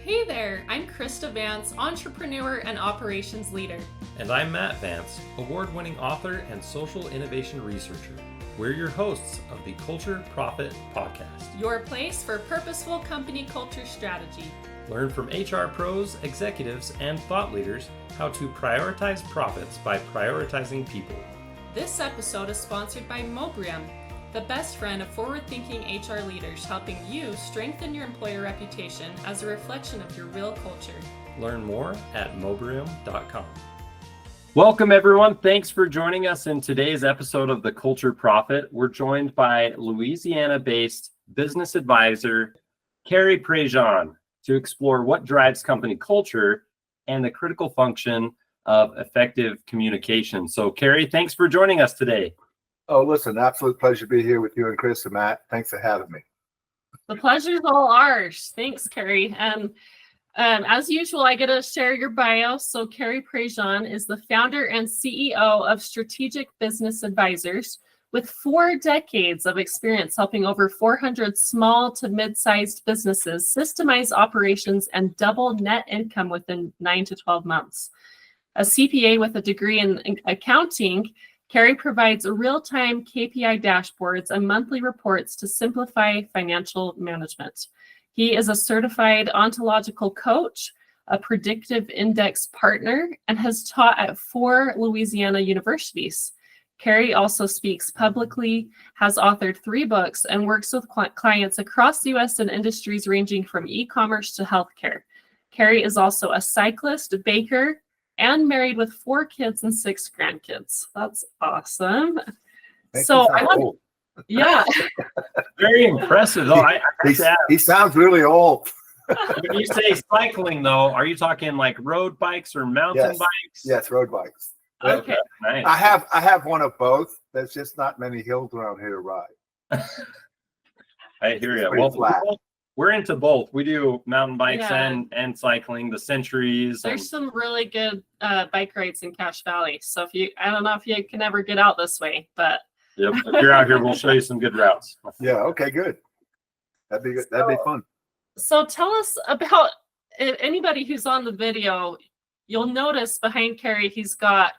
Hey there, I'm Krista Vance, entrepreneur and operations leader. And I'm Matt Vance, award-winning author and social innovation researcher. We're your hosts of the Culture Profit Podcast. Your place for purposeful company culture strategy. Learn from HR pros, executives, and thought leaders how to prioritize profits by prioritizing people. This episode is sponsored by Mobrium, the best friend of forward-thinking HR leaders, helping you strengthen your employer reputation as a reflection of your real culture. Learn more at mobrium.com. Welcome, everyone. Thanks for joining us in today's episode of The Culture Profit. We're joined by Louisiana-based business advisor Cary Prejean to explore what drives company culture and the critical function of effective communication. So, Cary, thanks for joining us today. Oh, listen, absolute pleasure to be here with you and Chris and Matt. Thanks for having me. The pleasure's all ours. Thanks, Cary. As usual, I get to share your bio. So Cary Prejean is the founder and CEO of Strategic Business Advisors with 4 decades of experience helping over 400 small to mid-sized businesses systemize operations and double net income within 9 to 12 months. A CPA with a degree in accounting, Cary provides real-time KPI dashboards and monthly reports to simplify financial management. He is a certified ontological coach, a predictive index partner, and has taught at 4 Louisiana universities. Cary also speaks publicly, has authored 3 books, and works with clients across the U.S. in industries ranging from e-commerce to healthcare. Cary is also a cyclist, baker, and married with 4 kids and 6 grandkids. That's awesome. Yeah. Very impressive, though. He sounds really old. When you say cycling, though, are you talking like road bikes or mountain bikes? Yes, road bikes. Okay. Nice. I have one of both. There's just not many hills around here to ride. I hear you. Pretty flat. We're into both. We do mountain bikes Yeah. and cycling, the centuries. There's some really good bike rides in Cache Valley. So I don't know if you can ever get out this way, but Yep. If you're out here, we'll show you some good routes. Yeah, okay, good. That'd be good. That'd be fun. So tell us about anybody who's on the video. You'll notice behind Cary, he's got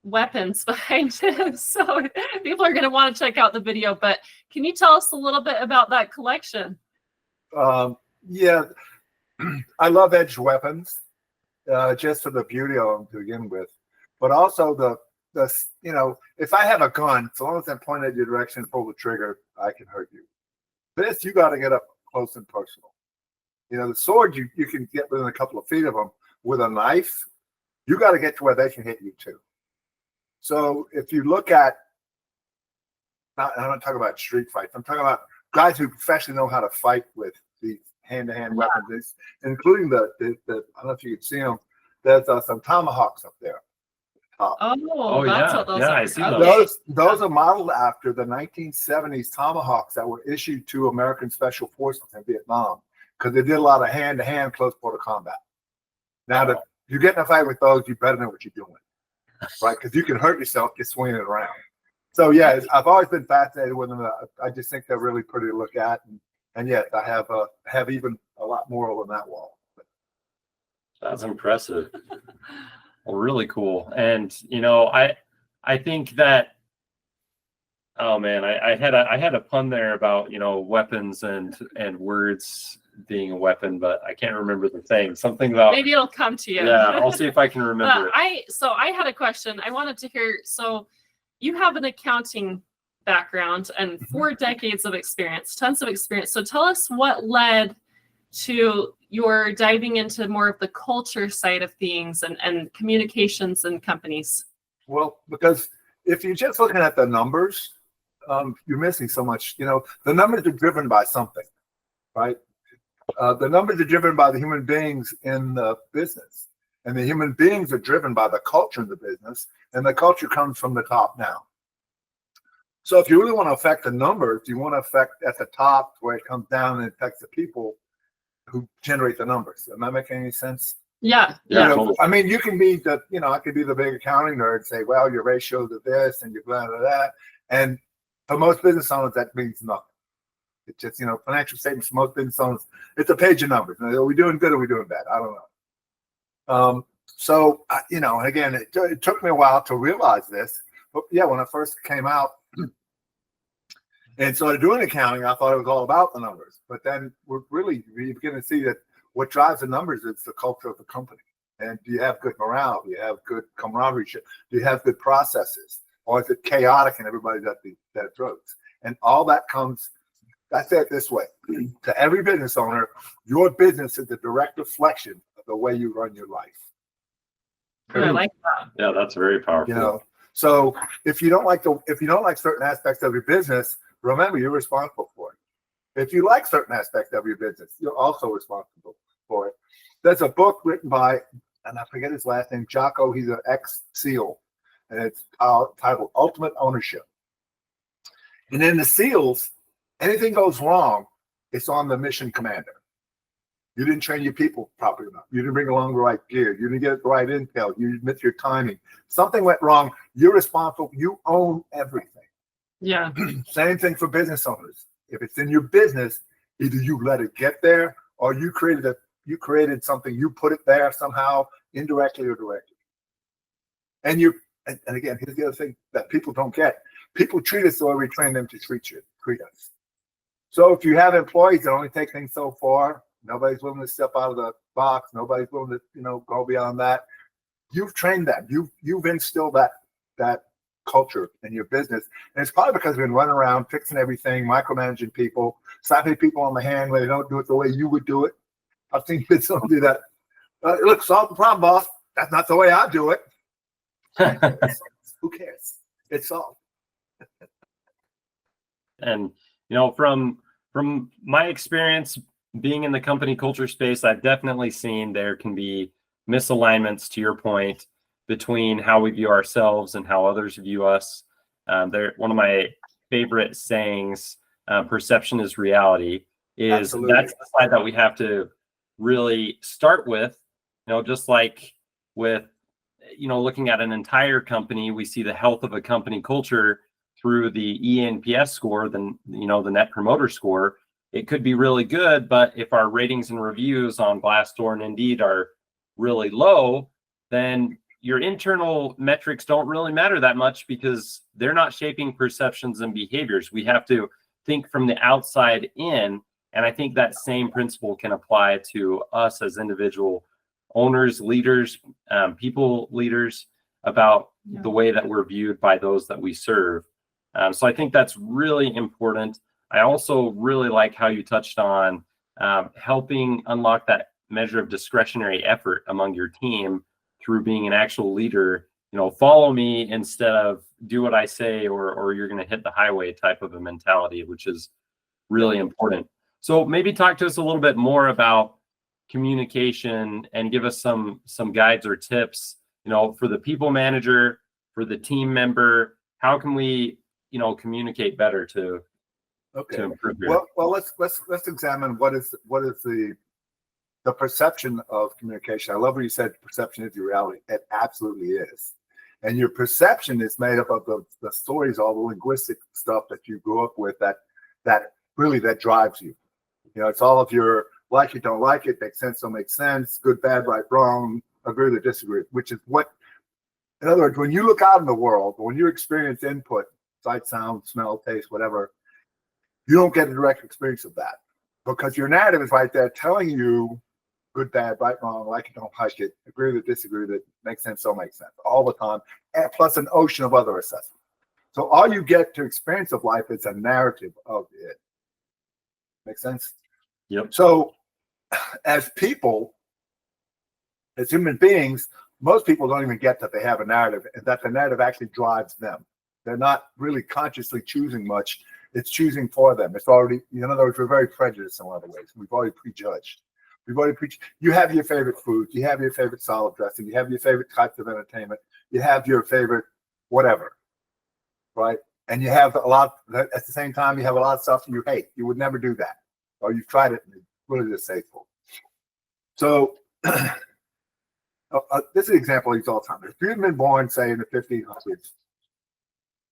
weapons behind him. So people are going to want to check out the video. But can you tell us a little bit about that collection? Yeah, I love edged weapons, just for the beauty of them to begin with, but also the if I have a gun, so long as I'm pointed at your direction, pull the trigger, I can hurt you. This, you got to get up close and personal. The sword, you can get within a couple of feet of them. With a knife, you got to get to where they can hit you too. So if you look at, I'm not talking about street fights, I'm talking about guys who professionally know how to fight with these hand-to-hand weapons, including the I don't know if you can see them. There's some tomahawks up there. That's what those are. I see Those are modeled after the 1970s tomahawks that were issued to American Special Forces in Vietnam because they did a lot of hand-to-hand close quarter combat. Now, that you get in a fight with those, you better know what you're doing, right? Because you can hurt yourself just swinging it around. So yeah, I've always been fascinated with them. I just think they're really pretty to look at, and yes, I have even a lot more on that wall. That's impressive. Well, really cool. And I think that, oh man, I had a pun there about weapons and words being a weapon, but I can't remember the thing. Something about, maybe it'll come to you. Yeah, I'll see if I can remember it. I had a question. I wanted to hear. So you have an accounting background and 4 decades of experience, tons of experience. So tell us what led to your diving into more of the culture side of things and communications and companies. Well, because if you're just looking at the numbers, you're missing so much. The numbers are driven by something, right? The numbers are driven by the human beings in the business, and the human beings are driven by the culture of the business, and the culture comes from the top down. So if you really want to affect the numbers, you want to affect at the top where it comes down and affects the people who generate the numbers. Am I making any sense? Yeah. Totally. I mean, you can be I could be the big accounting nerd and say, well, your ratios are this and your blah, blah, blah. And for most business owners, that means nothing. It's just, financial statements for most business owners, it's a page of numbers. Are we doing good or are we doing bad? I don't know. And again, it took me a while to realize this. But yeah, when I first came out and started doing accounting, I thought it was all about the numbers. But then you begin to see that what drives the numbers is the culture of the company. And do you have good morale? Do you have good camaraderie? Do you have good processes? Or is it chaotic and everybody's at their throats? And all that comes, I say it this way, to every business owner, your business is a direct reflection of the way you run your life. I like that. Yeah, that's very powerful. So if you don't like certain aspects of your business, remember you're responsible for it. If you like certain aspects of your business, you're also responsible for it. There's a book written by, and I forget his last name, Jocko. He's an ex-SEAL, and it's titled Ultimate Ownership. And in the SEALs, anything goes wrong, it's on the mission commander. You didn't train your people properly enough. You didn't bring along the right gear. You didn't get the right intel. You missed your timing. Something went wrong. You're responsible. You own everything. Yeah. Same thing for business owners. If it's in your business, either you let it get there or you created something, you put it there somehow, indirectly or directly. And again, here's the other thing that people don't get. People treat us the way we train them to treat us. So if you have employees that only take things so far, nobody's willing to step out of the box, nobody's willing to, go beyond that. You've trained them. You've instilled that culture in your business. And it's probably because we've been running around fixing everything, micromanaging people, slapping people on the hand when they don't do it the way you would do it. I've seen kids do that. Look, solve the problem, boss. That's not the way I do it. Who cares? It's solved. And from my experience being in the company culture space, I've definitely seen there can be misalignments, to your point, between how we view ourselves and how others view us. One of my favorite sayings, perception is reality, is Absolutely. That's the slide that we have to really start with. Just like with looking at an entire company, we see the health of a company culture through the ENPS score, the Net Promoter Score. It could be really good, but if our ratings and reviews on Glassdoor and Indeed are really low, then your internal metrics don't really matter that much because they're not shaping perceptions and behaviors. We have to think from the outside in, and I think that same principle can apply to us as individual owners, leaders, people leaders, about the way that we're viewed by those that we serve. So I think that's really important. I also really like how you touched on helping unlock that measure of discretionary effort among your team through being an actual leader. Follow me instead of do what I say, or you're going to hit the highway type of a mentality, which is really important. So maybe talk to us a little bit more about communication and give us some guides or tips, for the people manager, for the team member. How can we, communicate better to improve your... Well, let's examine what is the perception of communication. I love what you said. Perception is your reality. It absolutely is. And your perception is made up of the stories, all the linguistic stuff that you grew up with that really drives you. It's all of your like it, don't like it, makes sense, don't make sense, good, bad, right, wrong, agree or disagree, which is what, in other words, when you look out in the world, when you experience input, sight, sound, smell, taste, whatever, you don't get a direct experience of that because your narrative is right there telling you good, bad, right, wrong, like it, don't like it, agree with it, disagree with it, makes sense, don't make sense, all the time, and plus an ocean of other assessments. So all you get to experience of life is a narrative of it. Make sense? Yep. So as people, as human beings, most people don't even get that they have a narrative and that the narrative actually drives them. They're not really consciously choosing much. It's choosing for them. It's already, in other words, we're very prejudiced in a lot of ways. We've already prejudged. You have your favorite food. You have your favorite salad dressing. You have your favorite types of entertainment. You have your favorite whatever, right? And you have a lot, at the same time, you have a lot of stuff you hate. You would never do that. Or you've tried it and it's really distasteful. So this is an example I use all the time. If you've been born, say, in the 1500s,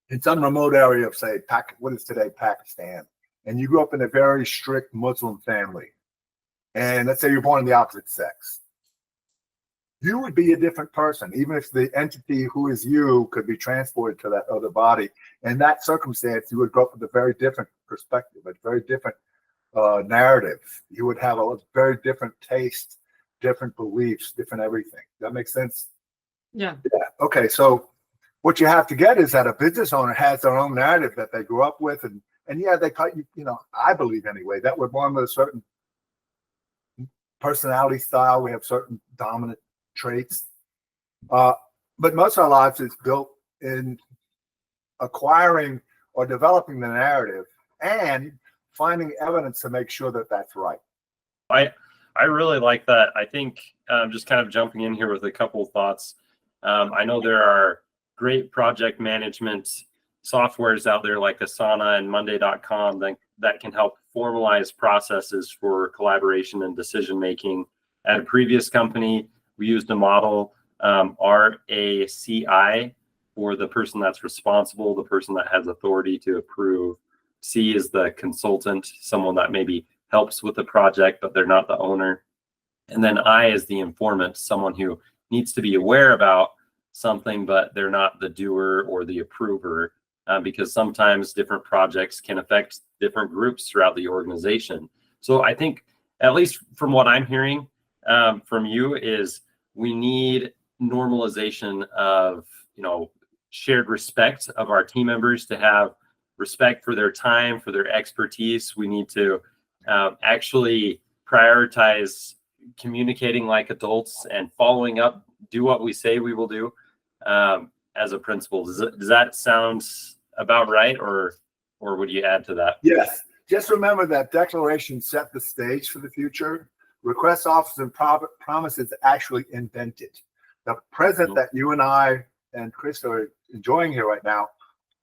in some remote area of, say, what is today Pakistan, and you grew up in a very strict Muslim family, and let's say you're born in the opposite sex, you would be a different person, even if the entity who is you could be transported to that other body. In that circumstance, you would grow up with a very different perspective, a very different narrative. You would have a very different taste, different beliefs, different everything. That makes sense? Yeah. Yeah. Okay. So what you have to get is that a business owner has their own narrative that they grew up with, and yeah, they cut you. You know, I believe anyway that we're born with a certain personality style. We have certain dominant traits, but most of our lives is built in acquiring or developing the narrative and finding evidence to make sure that that's right. I really like that. I think just kind of jumping in here with a couple of thoughts. I know there are great project management softwares out there like Asana and Monday.com that can help formalize processes for collaboration and decision making. At a previous company, we used a model, RACI, for the person that's responsible, the person that has authority to approve. C is the consultant, someone that maybe helps with the project, but they're not the owner. And then I is the informant, someone who needs to be aware about something, but they're not the doer or the approver, because sometimes different projects can affect different groups throughout the organization. So I think, at least from what I'm hearing from you, is we need normalization of, shared respect of our team members, to have respect for their time, for their expertise. We need to actually prioritize communicating like adults and following up, do what we say we will do as a principal. Does that sound about right, or would you add to that? Yes. Just remember that declaration set the stage for the future. Request, offers, and promises actually invented. The present that you and I and Chris are enjoying here right now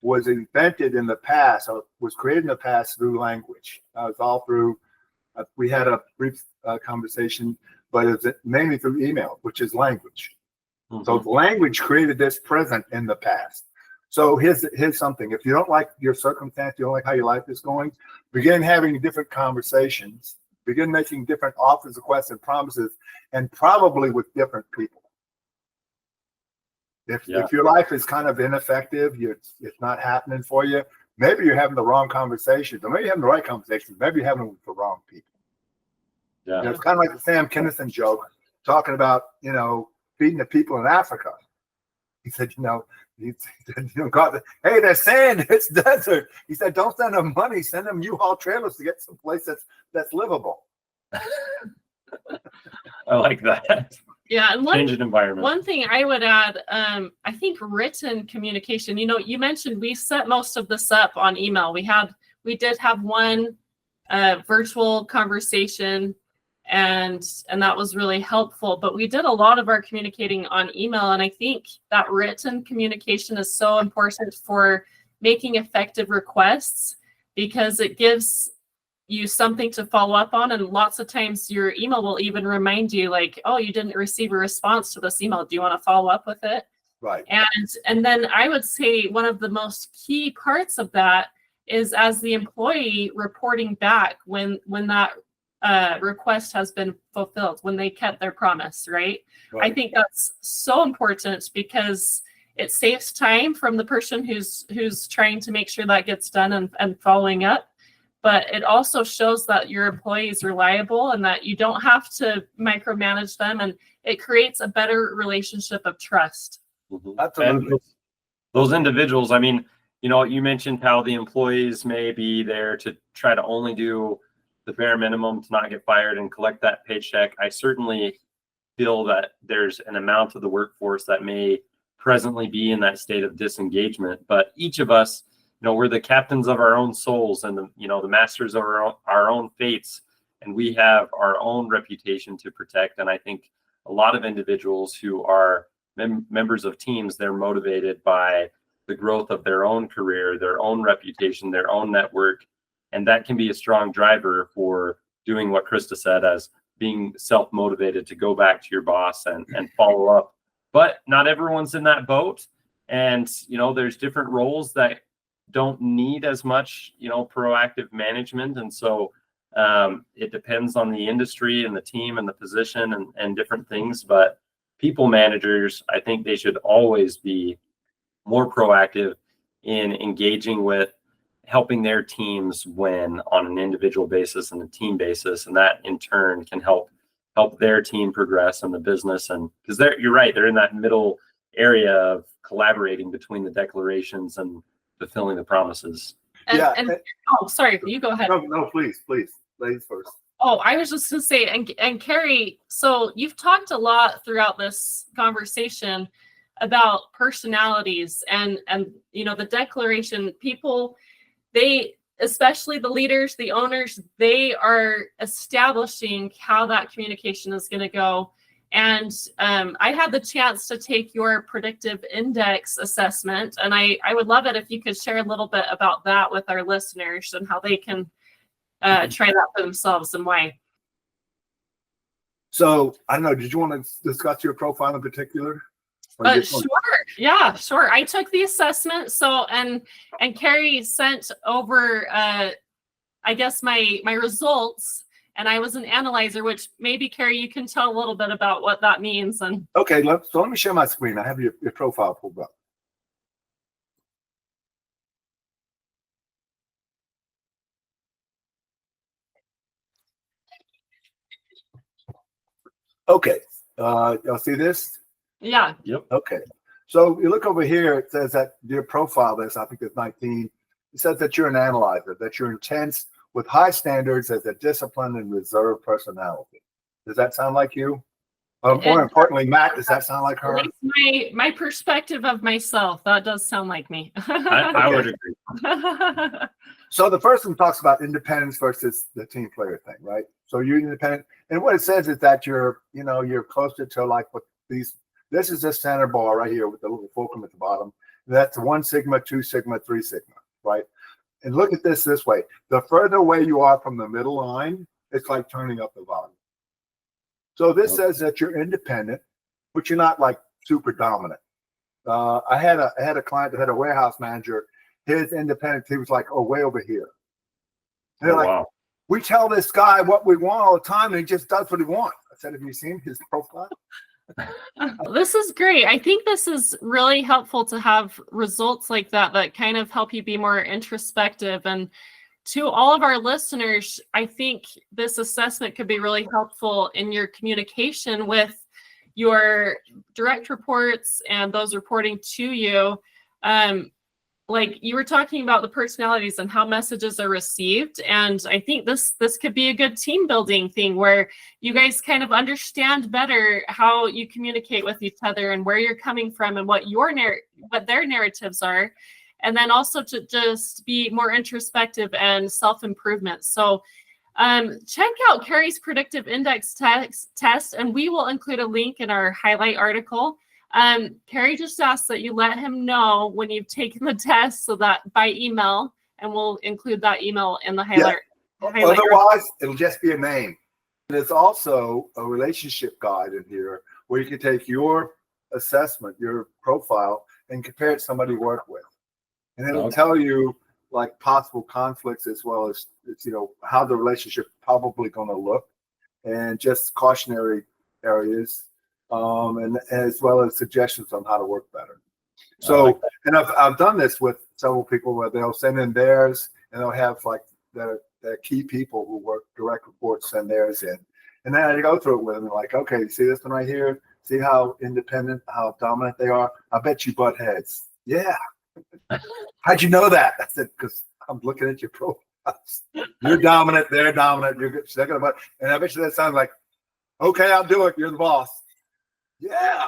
was invented in the past, or was created in the past through language. It was all through, we had a brief conversation, but it was mainly through email, which is language. Mm-hmm. So language created this present in the past. So here's something. If you don't like your circumstance, you don't like how your life is going, begin having different conversations, begin making different offers, requests, and promises, and probably with different people. If your life is kind of ineffective, it's not happening for you, maybe you're having the wrong conversations, or maybe you're having the right conversations, maybe you're having them with the wrong people. Yeah. It's kind of like the Sam Kinison joke, talking about, feeding the people in Africa. He said, God, hey, there's sand, it's desert. He said, don't send them money, send them U-Haul trailers to get someplace that's livable. I like that. Yeah, and change an environment. One thing I would add, I think written communication. You mentioned we set most of this up on email. We did have one virtual conversation, and that was really helpful. But we did a lot of our communicating on email, and I think that written communication is so important for making effective requests, because it gives you something to follow up on. And lots of times your email will even remind you, like, oh, you didn't receive a response to this email. Do you want to follow up with it? Right. And then I would say one of the most key parts of that is, as the employee, reporting back when that request has been fulfilled, when they kept their promise, right? I think that's so important, because it saves time from the person who's trying to make sure that gets done and following up. But it also shows that your employee is reliable and that you don't have to micromanage them, and it creates a better relationship of trust. Mm-hmm. Absolutely. And those individuals, I mean, you mentioned how the employees may be there to try to only do the bare minimum to not get fired and collect that paycheck. I certainly feel that there's an amount of the workforce that may presently be in that state of disengagement, but each of us, we're the captains of our own souls, and the masters of our own fates, and we have our own reputation to protect. And I think a lot of individuals who are members of teams, they're motivated by the growth of their own career, their own reputation, their own network, and that can be a strong driver for doing what Krista said, as being self-motivated to go back to your boss and follow up. But not everyone's in that boat, and there's different roles that don't need as much, proactive management. And so it depends on the industry and the team and the position and different things. But people managers, I think they should always be more proactive in engaging with helping their teams win on an individual basis and a team basis. And that in turn can help their team progress in the business. And because you're right, they're in that middle area of collaborating between the declarations and fulfilling the promises. Oh, sorry, you go ahead. No, please, ladies first. Oh, I was just going to say, and Cary, so you've talked a lot throughout this conversation about personalities and the declaration. People, especially the leaders, the owners, they are establishing how that communication is going to go. And I had the chance to take your predictive index assessment, and I would love it if you could share a little bit about that with our listeners and how they can try that for themselves and why. So I don't know, did you want to discuss your profile in particular? Sure. Yeah, sure. I took the assessment. So, and Cary sent over, I guess my results, and I was an analyzer, which maybe Cary, you can tell a little bit about what that means. And okay, so let me share my screen. I have your profile pulled up. Okay, y'all see this? Yeah. Yep. Okay. So you look over here, it says that your profile is, I think it's 19. It says that you're an analyzer, that you're intense with high standards as a disciplined and reserved personality. Does that sound like you? More importantly, Matt, does that sound like her? My perspective of myself, that does sound like me. I would agree. So the first one talks about independence versus the team player thing, right? So you're independent. And what it says is that you're closer to like what this is this center bar right here with the little fulcrum at the bottom. That's 1 sigma, 2 sigma, 3 sigma, right? And look at this way. The further away you are from the middle line, it's like turning up the volume. So this says that you're independent, but you're not like super dominant. I had a client that had a warehouse manager. His independence, he was like, way over here. And they're like, wow. We tell this guy what we want all the time, and he just does what he wants. I said, have you seen his profile? This is great. I think this is really helpful to have results like that kind of help you be more introspective. And to all of our listeners, I think this assessment could be really helpful in your communication with your direct reports and those reporting to you. Like you were talking about the personalities and how messages are received. And I think this could be a good team building thing where you guys kind of understand better how you communicate with each other and where you're coming from and what their narratives are. And then also to just be more introspective and self-improvement. So check out Cary's predictive index test, and we will include a link in our highlight article. Cary just asked that you let him know when you've taken the test so that by email, and we'll include that email in the highlight. Otherwise, it'll just be a name. There's also a relationship guide in here where you can take your assessment, your profile, and compare it to somebody you work with. And it'll tell you like possible conflicts as well as how the relationship probably going to look and just cautionary areas. And as well as suggestions on how to work better. So, and I've done this with several people where they'll send in theirs and they'll have like their key people who work direct reports send theirs in. And then I go through it with them like, okay, see this one right here? See how independent, how dominant they are? I bet you butt heads. Yeah. How'd you know that? I said, because I'm looking at your profiles. You're dominant, they're dominant, you're good. And I bet you that sounds like, okay, I'll do it. You're the boss. Yeah.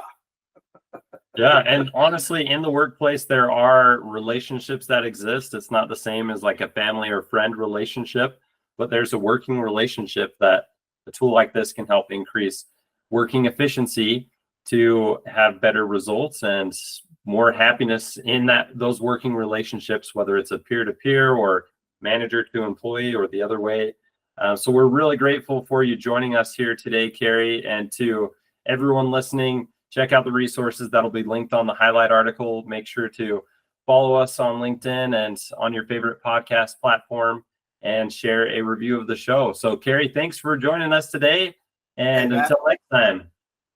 Yeah. And honestly, in the workplace, there are relationships that exist. It's not the same as like a family or friend relationship, but there's a working relationship that a tool like this can help increase working efficiency to have better results and more happiness in those working relationships, whether it's a peer-to-peer or manager to employee or the other way. So we're really grateful for you joining us here today, Cary, and to everyone listening, check out the resources that'll be linked on the highlight article. Make sure to follow us on LinkedIn and on your favorite podcast platform, and share a review of the show. So, Cary, thanks for joining us today. And Hey, until next time.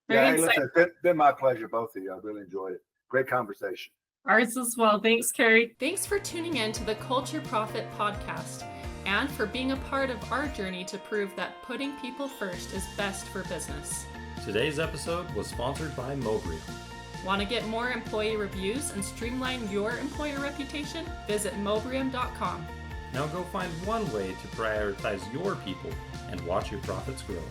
Very Yeah, hey, excited. listen, it's been my pleasure, both of you. I really enjoyed it. Great conversation. Ours as well. Thanks, Cary. Thanks for tuning in to the Culture Profit podcast and for being a part of our journey to prove that putting people first is best for business. Today's episode was sponsored by Mobrium. Want to get more employee reviews and streamline your employer reputation? Visit mobrium.com. Now go find one way to prioritize your people and watch your profits grow.